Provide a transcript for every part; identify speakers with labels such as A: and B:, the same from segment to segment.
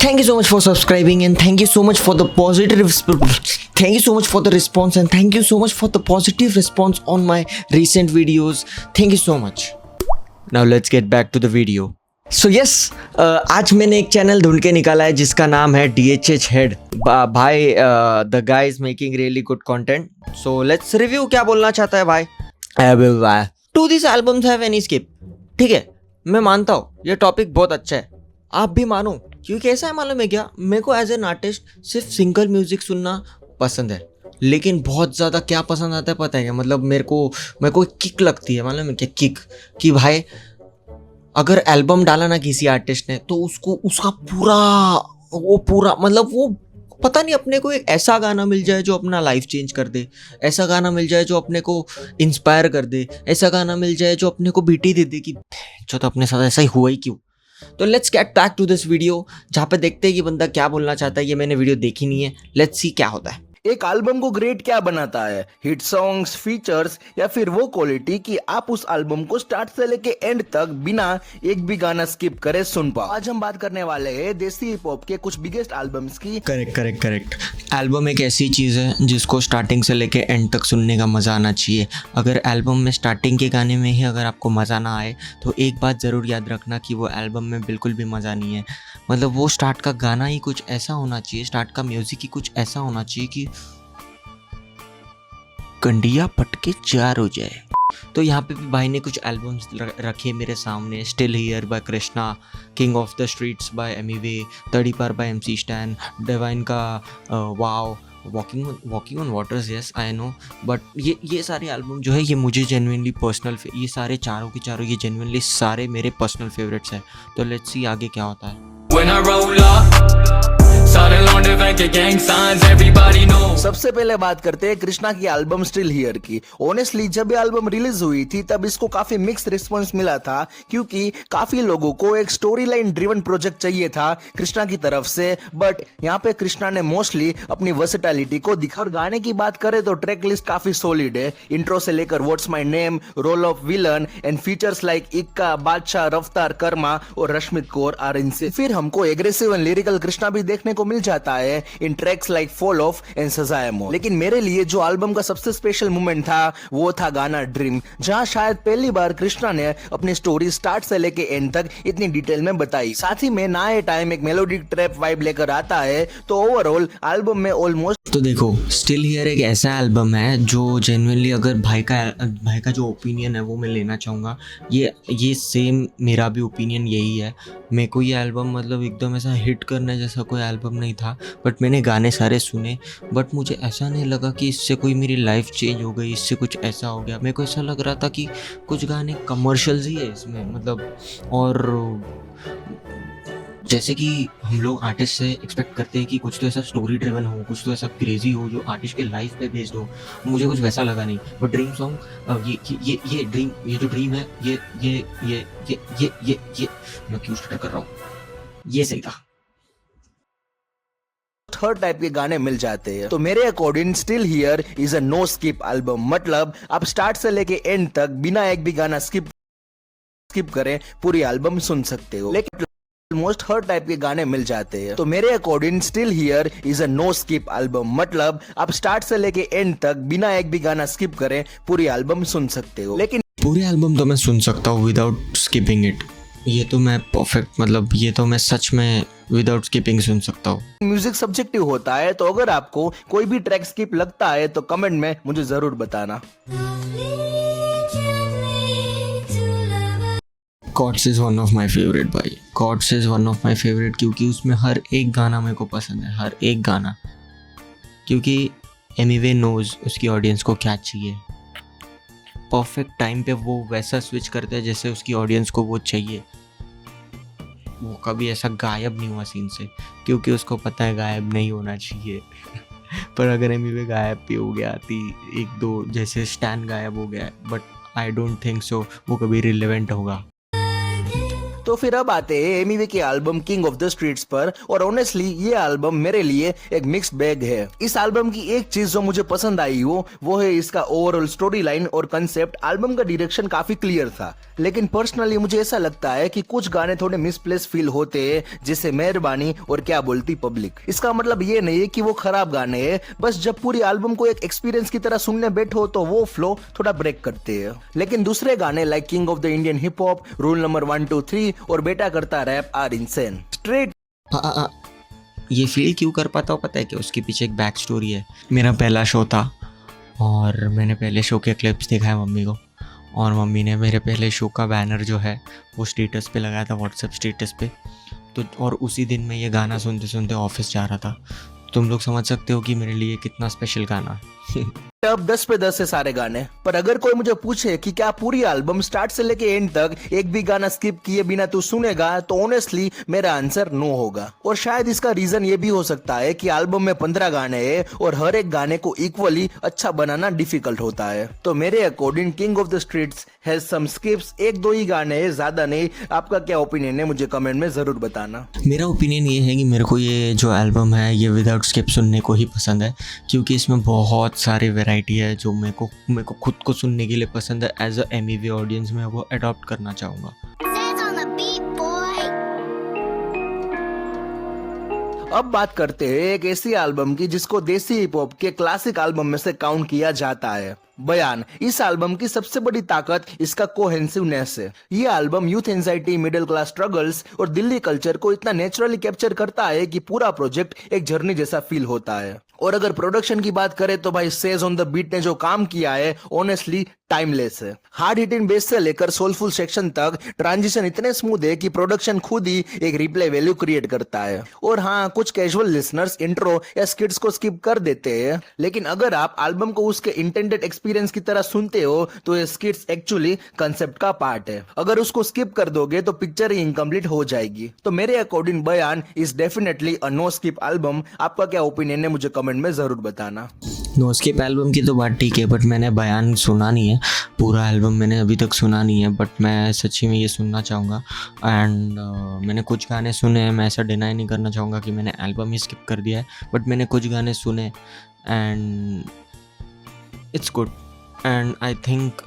A: Thank you so much for subscribing, and thank you so much for the positive thank you so much for the response, and thank you so much for the positive response on my recent videos. Thank you so much. Now let's get back to the video. So yes, आज मैंने एक channel ढूंढ के निकाला है जिसका नाम है DHH Head. भाई the guy is making really good content. So let's review. क्या बोलना चाहता है भाई? Do these albums have any skip? ठीक है, मैं मानता हूँ ये टॉपिक बहुत अच्छा है, आप भी मानो, क्योंकि ऐसा है मालूम है क्या, मेरे को एज एन आर्टिस्ट सिर्फ सिंगल म्यूजिक सुनना पसंद है, लेकिन बहुत ज़्यादा क्या पसंद आता है पता है क्या, मतलब मेरे को किक लगती है, मालूम है क्या किक, कि भाई अगर एल्बम डाला ना किसी आर्टिस्ट ने तो उसको उसका पूरा मतलब वो पता नहीं, अपने को एक ऐसा गाना मिल जाए जो अपना लाइफ चेंज कर दे, ऐसा गाना मिल जाए जो अपने को इंस्पायर कर दे, ऐसा गाना मिल जाए जो अपने को बीटी दे दे कि जो तो अपने साथ ऐसा ही हुआ ही क्यों। तो let's get back to this video, जहाँ पे देखते हैं कि बंदा क्या बोलना चाहता है। ये मैंने वीडियो देखी नहीं है, लेट्स सी क्या होता है।
B: एक एल्बम को ग्रेट क्या बनाता है? हिट सॉन्ग्स, फीचर्स, या फिर वो क्वालिटी कि आप उस एल्बम को स्टार्ट से लेके एंड तक बिना एक भी गाना स्किप करे सुन पाओ। आज हम बात करने वाले हैं देसी हिप हॉप के कुछ बिगेस्ट एल्बम्स की।
A: करेक्ट। एल्बम एक ऐसी चीज़ है जिसको स्टार्टिंग से लेके एंड तक सुनने का मज़ा आना चाहिए। अगर एल्बम में स्टार्टिंग के गाने में ही अगर आपको मज़ा ना आए तो एक बात ज़रूर याद रखना कि वो एल्बम में बिल्कुल भी मज़ा नहीं है। मतलब वो स्टार्ट का गाना ही कुछ ऐसा होना चाहिए, स्टार्ट का म्यूज़िक ही कुछ ऐसा होना चाहिए कि कंडिया पटके चार हो जाए। तो यहाँ पे भी भाई ने कुछ एल्बम्स रखे मेरे सामने। Still here by Krishna, king of the streets by Emiway, Tadipaar by MC Stan, Divine का वाव, walking on waters, yes I know, but ये सारे एल्बम जो है ये मुझे जेन्युइनली पर्सनल, ये सारे चारों के चारों ये जेन्युइनली सारे मेरे पर्सनल फेवरेट्स हैं। तो लेट्स सी आगे क्या होता है।
B: सबसे पहले बात करते हैं कृष्णा की एल्बम स्टिल हियर की। ऑनेस्टली जब ये एल्बम रिलीज हुई थी तब इसको काफी मिक्स रिस्पांस मिला था, क्योंकि काफी लोगों को एक स्टोरी लाइन ड्रिवन प्रोजेक्ट चाहिए था कृष्णा की तरफ से, बट यहाँ पे कृष्णा ने मोस्टली अपनी वर्सेटैलिटी को दिखा। और गाने की बात करें तो ट्रैक लिस्ट काफी सॉलिड है। इंट्रो से लेकर what's my name, role of villain and features like Ikka, Badshah, रफ्तार, कर्मा और रश्मित कौर आर इनसे। फिर हमको एग्रेसिव एंड लिरिकल कृष्णा भी देखने को मिल जाता है इन tracks like fall off and Sazaa e Maut. लेकिन मेरे लिए जो एल्बम का सबसे स्पेशल मोमेंट था वो था गाना ड्रीम, जहां शायद पहली बार कृष्णा ने अपनी स्टोरी स्टार्ट से लेके एंड तक इतनी डिटेल में बताई। साथ ही में नए टाइम एक मेलोडिक ट्रैप वाइब लेकर आता है। तो ओवरऑल एल्बम में ऑलमोस्ट,
A: तो देखो स्टिल हियर एक ऐसा एल्बम है जो जेन्युइनली अगर भाई का जो ओपिनियन है वो मैं लेना चाहूँगा। ये सेम मेरा भी ओपिनियन यही है। मेरे को ये एल्बम मतलब एकदम ऐसा हिट करने जैसा कोई एल्बम नहीं था, बट मैंने गाने सारे सुने, बट मुझे ऐसा नहीं लगा कि इससे कोई मेरी लाइफ चेंज हो गई, इससे कुछ ऐसा हो गया। मेरे को ऐसा लग रहा था कि कुछ गाने कमर्शियल्स ही है इसमें, मतलब, और जैसे कि हम लोग आर्टिस्ट से एक्सपेक्ट करते हैं कि कुछ तो ऐसा स्टोरी ड्रिवन हो, कुछ तो ऐसा क्रेजी हो जो आर्टिस्ट के लाइफ पे बेस्ड हो। मुझे कुछ वैसा लगा नहीं। बट ड्रीम सॉन्ग, ये ड्रीम, ये जो ड्रीम है, ये मैं क्यों स्टार्ट कर रहा हूँ, ये सही था।
B: थर्ड टाइप के गाने मिल जाते हैं। तो मेरे according still here is a no skip album. मतलब आप स्टार्ट से लेके एंड तक बिना एक भी गाना स्किप करें पूरी एल्बम सुन सकते हो। लेकिन ऑलमोस्ट हर टाइप के गाने मिल जाते हैं। तो मेरे according still here is a no skip album. मतलब आप स्टार्ट से लेके एंड तक बिना एक भी गाना स्किप करें पूरी एल्बम सुन सकते हो। लेकिन
A: पूरी एल्बम तो मैं सुन सकता हूँ विदाउट स्किपिंग इट। ये तो मैं परफेक्ट, मतलब ये तो मैं सच में विदाउट स्किपिंग सुन सकता हूँ।
B: म्यूजिक सब्जेक्टिव होता है, तो अगर आपको कोई भी ट्रैक स्किप लगता है तो कमेंट में मुझे जरूर बताना।
A: Chords is one of my favourite भाई, chords is one of my favourite, क्योंकि उसमें हर एक गाना मेरे को पसंद है, हर एक गाना, क्योंकि एमिवे नोज उसकी ऑडियंस को क्या चाहिए। परफेक्ट टाइम पे वो वैसा स्विच करता है जैसे उसकी ऑडियंस को वो चाहिए। वो कभी ऐसा गायब नहीं हुआ सीन से, क्योंकि उसको पता है गायब नहीं होना चाहिए। पर अगर एमिवे गायब भी हो गया थी एक दो, जैसे स्टैन गायब हो गया, but I don't think so वो कभी रिलेवेंट होगा।
B: तो फिर अब आते हैं एमिवे के album king of the streets पर, और ऑनेस्टली ये एल्बम मेरे लिए एक मिक्स्ड बैग है। इस एल्बम की एक चीज जो मुझे पसंद आई वो है इसका ओवरऑल स्टोरी लाइन और कंसेप्ट। एल्बम का डायरेक्शन काफी क्लियर था, लेकिन पर्सनली मुझे ऐसा लगता है कि कुछ गाने थोड़े मिसप्लेस फील होते हैं, जैसे मेहरबानी और क्या बोलती पब्लिक। इसका मतलब ये नहीं है कि वो खराब गाने हैं, बस जब पूरी एल्बम को एक एक्सपीरियंस की तरह सुनने बैठो तो वो फ्लो थोड़ा ब्रेक करते हैं। लेकिन दूसरे गाने like king of the Indian hip hop, rule number 1 2 3 और बेटा करता रैप आर इनसेन स्ट्रेट।
A: ये फील क्यों कर पाता हूँ पता है कि उसके पीछे एक बैक स्टोरी है। मेरा पहला शो था और मैंने पहले शो के क्लिप्स दिखाए मम्मी को, और मम्मी ने मेरे पहले शो का बैनर जो है वो स्टेटस पे लगाया था, व्हाट्सएप स्टेटस पे। तो और उसी दिन मैं ये गाना सुनते सुनते ऑफिस जा रहा था। तुम लोग समझ सकते हो कि मेरे लिए कितना स्पेशल गाना है।
B: अब 10 पे 10 है सारे गाने, पर अगर कोई मुझे पूछे कि क्या पूरी एल्बम स्टार्ट से लेके एंड तक एक भी गाना स्किप किए बिना तू सुनेगा, तो ऑनेस्टली मेरा आंसर नो होगा। और शायद इसका रीजन ये भी हो सकता है कि एल्बम में 15 गाने हैं और हर एक गाने को इक्वली अच्छा बनाना डिफिकल्ट होता है। तो मेरे according king of the streets has some skips, एक दो ही गाने हैं, ज्यादा नहीं। आपका क्या ओपिनियन है मुझे कमेंट में जरूर बताना।
A: मेरा ओपिनियन ये है कि मेरे को ये जो एल्बम है ये विदाउट स्किप सुनने को ही पसंद है, क्योंकि इसमें बहुत सारे वैरायटी है जो मेरे को खुद को सुनने के लिए पसंद है। एज अ एमईवी ऑडियंस में वो अडॉप्ट करना चाहूँगा।
B: अब बात करते हैं एक ऐसी एल्बम की जिसको देसी हिप हॉप के क्लासिक एल्बम में से काउंट किया जाता है, बयान। इस एल्बम की सबसे बड़ी ताकत इसका कोहेंसिवनेस है। ये album youth anxiety, middle class struggles और दिल्ली कल्चर को इतना नेचुरली कैप्चर करता है कि पूरा प्रोजेक्ट एक जर्नी जैसा फील होता है। और अगर प्रोडक्शन की बात करें तो भाई सेज ऑन द बीट ने जो काम किया है ऑनेस्टली टाइमलेस है। हार्ड हिटिंग बेस से लेकर सोलफुल सेक्शन तक ट्रांजिशन इतने स्मूथ है कि प्रोडक्शन खुद ही एक रिप्ले वैल्यू क्रिएट करता है। और हाँ, कुछ कैजुअल लिसनर्स इंट्रो या स्किट्स को स्किप कर देते हैं, लेकिन अगर आप एल्बम को उसके इंटेंडेड एक्सपीरियंस की तरह सुनते हो तो ये स्किट्स एक्चुअली कंसेप्ट का पार्ट है। अगर उसको स्किप कर दोगे तो पिक्चर ही इनकम्प्लीट हो जाएगी। तो मेरे according Bayaan is definitely a no skip album. आपका क्या ओपिनियन है मुझे कमेंट में जरूर बताना।
A: नो स्किप एल्बम की तो बात ठीक है, बट मैंने बयान सुना नहीं है, पूरा एल्बम मैंने अभी तक सुना नहीं है, बट मैं सच्ची में ये सुनना चाहूँगा। एंड मैंने कुछ गाने सुने हैं, मैं ऐसा डिनाई नहीं करना चाहूँगा कि मैंने एल्बम ही स्किप कर दिया है, बट मैंने कुछ गाने सुने and it's good. And I think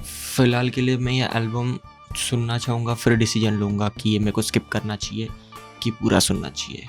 A: फ़िलहाल के लिए मैं ये एल्बम सुनना चाहूँगा, फिर डिसीजन लूँगा कि ये मेरे को स्किप करना चाहिए कि पूरा सुनना चाहिए।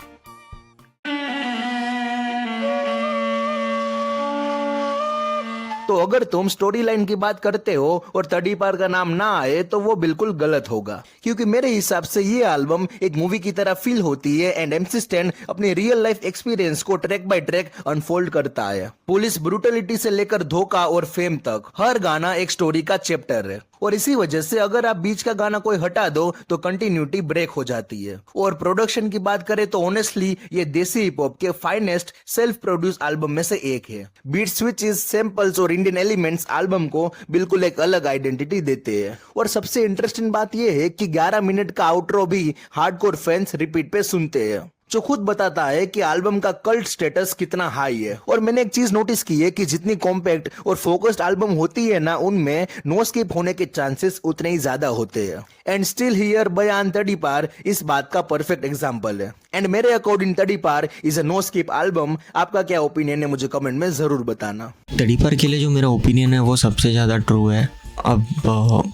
B: तो अगर तुम स्टोरी लाइन की बात करते हो और तड़ीपार का नाम ना आए तो वो बिल्कुल गलत होगा, क्योंकि मेरे हिसाब से ये एल्बम एक मूवी की तरह फील होती है एंड MC स्टैन अपने रियल लाइफ एक्सपीरियंस को ट्रैक बाय ट्रैक अनफोल्ड करता है। पुलिस ब्रूटलिटी से लेकर धोखा और फेम तक हर गाना एक स्टोरी का चैप्टर है, और इसी वजह से अगर आप बीच का गाना कोई हटा दो तो कंटिन्यूटी ब्रेक हो जाती है। और प्रोडक्शन की बात करें तो ऑनेस्टली ये देसी हिप हॉप के फाइनेस्ट सेल्फ प्रोड्यूस एल्बम में से एक है। बीट स्विचेस, सैंपल्स और इंडियन एलिमेंट्स एल्बम को बिल्कुल एक अलग आइडेंटिटी देते हैं। और सबसे इंटरेस्टिंग बात यह है कि 11 मिनट का आउटरो भी हार्डकोर फैंस रिपीट पे सुनते हैं, जो खुद बताता है कि एल्बम का कल्ट स्टेटस कितना हाई है। और मैंने एक चीज नोटिस की है कि जितनी कॉम्पैक्ट और फोकस्ड एल्बम होती है ना, उनमें नो स्किप होने के चांसेस उतने ही ज्यादा होते हैं। एंड स्टिल हियर बयान तड़ीपार इस बात का परफेक्ट एग्जांपल है। एंड मेरे according Tadipaar is a no skip album. आपका क्या ओपिनियन है मुझे कमेंट में जरूर बताना।
A: तड़ीपार के लिए जो मेरा ओपिनियन है वो सबसे ज़्यादा ट्रू है। अब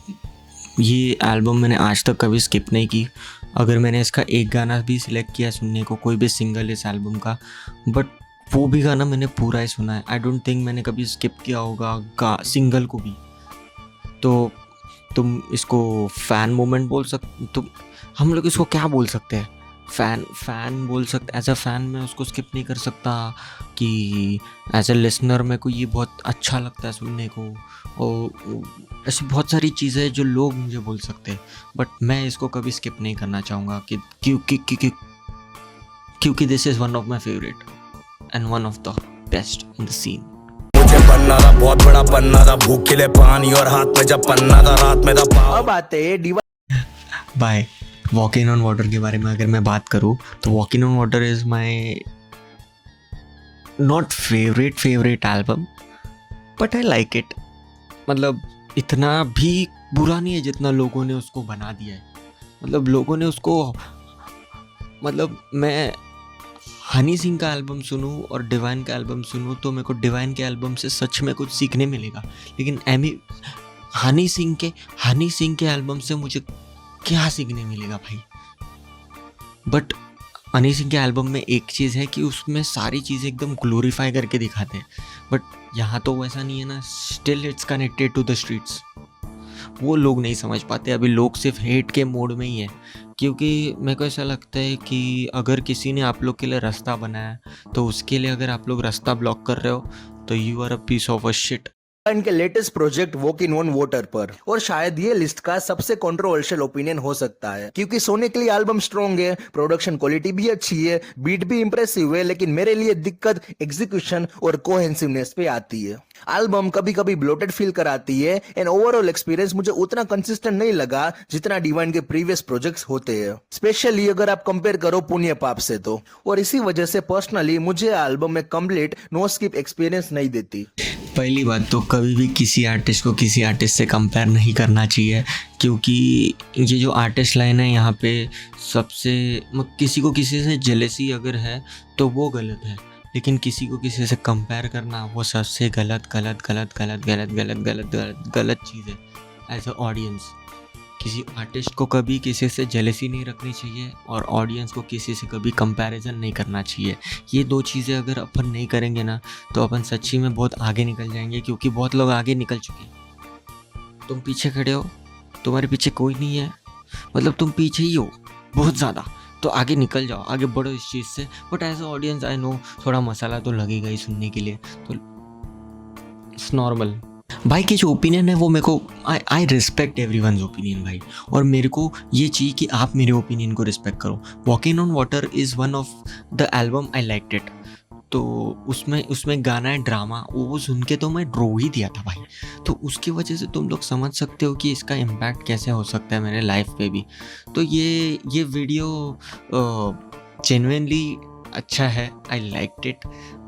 A: ये एल्बम मैंने आज तक कभी स्किप नहीं की। अगर मैंने इसका एक गाना भी सिलेक्ट किया सुनने को, कोई भी सिंगल इस एल्बम का, बट वो भी गाना मैंने पूरा ही सुना है। आई डोंट थिंक मैंने कभी स्किप किया होगा सिंगल को भी। तो तुम इसको फ़ैन मोमेंट बोल सकते, तुम हम लोग इसको क्या बोल सकते हैं, फ़ैन बोल सकते। एज अ फ़ैन मैं उसको स्किप नहीं कर सकता कि एज अ लिसनर मेरे को ये बहुत अच्छा लगता है सुनने को, और ऐसी बहुत सारी चीज़ें जो लोग मुझे बोल सकते हैं, बट मैं इसको कभी स्किप नहीं करना चाहूँगा कि क्योंकि this is one of my favourite and one of the best in the scene.
C: मुझे बनना था, बहुत बड़ा बनना था, भूख के लिए पानी और हाथ में जब पन्ना था, रात में था।
B: अब आते हैं
A: बाय। वॉकिंग ऑन वाटर के बारे में अगर मैं बात करूँ तो walking on water is my not favourite album, but I like it. मतलब इतना भी बुरा नहीं है जितना लोगों ने उसको बना दिया है। मतलब लोगों ने उसको, मतलब मैं हनी सिंह का एल्बम सुनूं और डिवाइन का एल्बम सुनूं तो मेरे को डिवाइन के एल्बम से सच में कुछ सीखने मिलेगा, लेकिन हनी सिंह के एल्बम से मुझे क्या सीखने मिलेगा भाई। बट हनी सिंह के एल्बम में एक चीज़ है कि उसमें सारी चीज़ें एकदम ग्लोरीफाई करके दिखाते हैं, बट यहाँ तो वैसा नहीं है ना। Still it's connected to the streets. वो लोग नहीं समझ पाते, अभी लोग सिर्फ हेट के मोड में ही है। क्योंकि मेरे को ऐसा लगता है कि अगर किसी ने आप लोग के लिए रास्ता बनाया तो उसके लिए अगर आप लोग रास्ता ब्लॉक कर रहे हो तो you are a piece of a shit.
B: इनके latest project walk in on water पर, और शायद ये लिस्ट का सबसे कंट्रोवर्शियल ओपिनियन हो सकता है, क्योंकि सोने के लिए एल्बम स्ट्रॉन्ग है, प्रोडक्शन क्वालिटी भी अच्छी है, बीट भी इंप्रेसिव है, लेकिन मेरे लिए दिक्कत एग्जीक्यूशन और कोहेंसिवनेस पे आती है। एल्बम कभी कभी ब्लोटेड फील कराती है एंड ओवरऑल एक्सपीरियंस मुझे उतना कंसिस्टेंट नहीं लगा जितना डिवाइन के प्रीवियस प्रोजेक्ट्स होते हैं, स्पेशली अगर आप कंपेयर करो पुण्य पाप से तो। और इसी वजह से पर्सनली मुझे एल्बम में कंप्लीट नो स्किप एक्सपीरियंस नहीं देती।
A: पहली बात तो कभी भी किसी आर्टिस्ट को किसी आर्टिस्ट से कंपेयर नहीं करना चाहिए, क्योंकि ये जो आर्टिस्ट लाइन है यहाँ पे सबसे किसी को किसी से जेलेसी अगर है तो वो गलत है, लेकिन किसी को किसी से कंपेयर करना वो सबसे गलत चीज़ है। एज अ ऑडियंस किसी आर्टिस्ट को कभी किसी से जेलेसी नहीं रखनी चाहिए और ऑडियंस को किसी से कभी कंपैरिजन नहीं करना चाहिए। ये दो चीज़ें अगर अपन नहीं करेंगे ना तो अपन सच्ची में बहुत आगे निकल जाएंगे, क्योंकि बहुत लोग आगे निकल चुके हैं। तुम पीछे खड़े हो, तुम्हारे पीछे कोई नहीं है, मतलब तुम पीछे ही हो बहुत ज़्यादा, तो आगे निकल जाओ, आगे बढ़ो इस चीज़ से। But as a audience I know थोड़ा मसाला तो लगेगा ही सुनने के लिए, तो इट्स नॉर्मल। भाई की जो ओपिनियन है वो मेरे को आई रिस्पेक्ट एवरीवन्स ओपिनियन भाई, और मेरे को ये चाहिए कि आप मेरे ओपिनियन को रिस्पेक्ट करो। Walking on water is one of the album I liked it. तो उसमें गाना है ड्रामा, वो सुन के तो मैं रो ही दिया था भाई। तो उसकी वजह से तुम लोग समझ सकते हो कि इसका इम्पैक्ट कैसे हो सकता है मेरे लाइफ पे भी। तो ये वीडियो जेन्युइनली अच्छा है, आई लाइक्ड इट।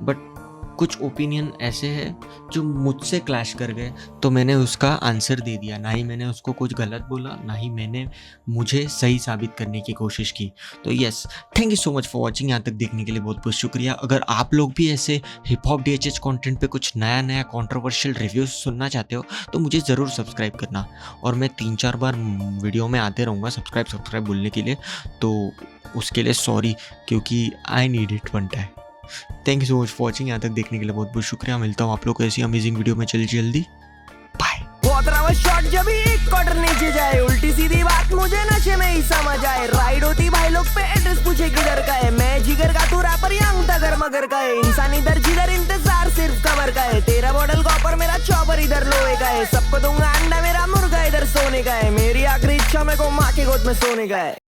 A: बट कुछ ओपिनियन ऐसे हैं जो मुझसे क्लैश कर गए, तो मैंने उसका आंसर दे दिया। ना ही मैंने उसको कुछ गलत बोला, ना ही मैंने मुझे सही साबित करने की कोशिश की। तो yes, thank you so much for watching. यहाँ तक देखने के लिए बहुत बहुत शुक्रिया। अगर आप लोग भी ऐसे हिप हॉप DHH कंटेंट पे कुछ नया कंट्रोवर्शियल रिव्यूज़ सुनना चाहते हो तो मुझे ज़रूर सब्सक्राइब करना, और मैं 3-4 बार वीडियो में आते रहूँगा सब्सक्राइब बोलने के लिए, तो उसके लिए सॉरी, क्योंकि I need it one time. Thank you so much for watching. यहाँ तक देखने के लिए बहुत बहुत शुक्रिया। मिलता हूँ आप लोग को ऐसी अमेजिंग वीडियो में जल्दी। बाय।
D: शॉट जब एक क्वार्टर नीचे जाए, उल्टी सीधी बात मुझे नशे में ही समझ आए। राइड होती भाई लोग पे, एड्रेस पूछे किधर का है, मैं जिगर का तू रैपर यंग तगर मगर का है। इंसान इधर जिधर इंतजार सिर्फ कवर का है, तेरा मॉडल कॉपर मेरा चॉपर इधर लोहे का है। सबको दूंगा अंडा, मेरा मुर्गा इधर सोने का है। मेरी आखिरी इच्छा मेरे को माँ के गोद में सोने का है।